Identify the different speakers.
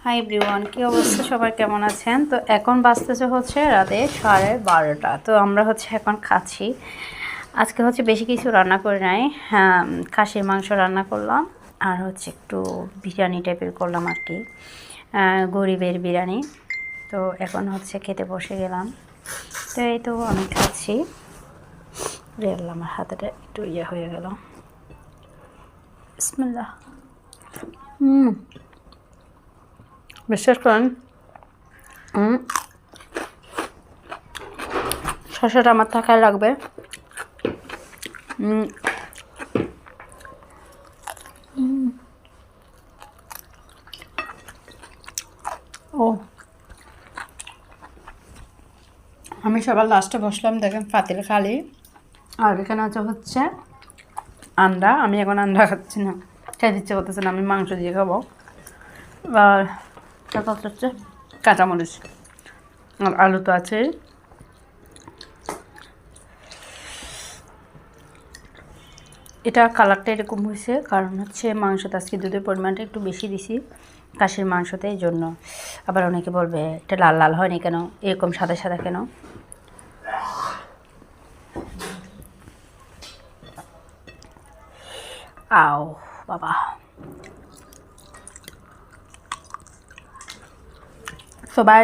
Speaker 1: Hi everyone, কি অবস্থা, সবাই কেমন আছেন? তো এখন বাজতেছে হচ্ছে রাতে 12:30। তো আমরা হচ্ছে এখন খাচ্ছি। আজকে হচ্ছে বেশি কিছু রান্না করে নাই, হ্যাঁ, খাসির মাংস রান্না করলাম আর হচ্ছে একটু বিরিয়ানি টাইপের করলাম আর কি, গরিবের বিরিয়ানি। তো এখন হচ্ছে খেতে বসে গেলাম। তো এই তো আমি খাচ্ছি। রেল আমার হাতেটা একটু ইয়ে হয়ে গেল। বিসমিল্লাহ। বিশ্বাস করেন, শসাটা আমার থাকাই লাগবে। ও, আমি সবার লাস্টে বসলাম, দেখেন পাতিল খালি। আর এখানে আছে হচ্ছে আন্ডা। আমি এখন আন্ডা খাচ্ছি না, খেতে ইচ্ছে করতেছে না, আমি মাংস দিয়ে খাবো। আর তারপর হচ্ছে কাঁচামরিচ আর আলু তো আছেই। এটা কালারটা এরকম হয়েছে কারণ হচ্ছে মাংসতে আজকে দুধের পরিমাণটা একটু বেশি দিছি খাসির মাংসতে, এই জন্য। আবার অনেকে বলবে এটা লাল লাল হয়নি কেন, এরকম সাদা সাদা কেন। আও বাবা, সবাই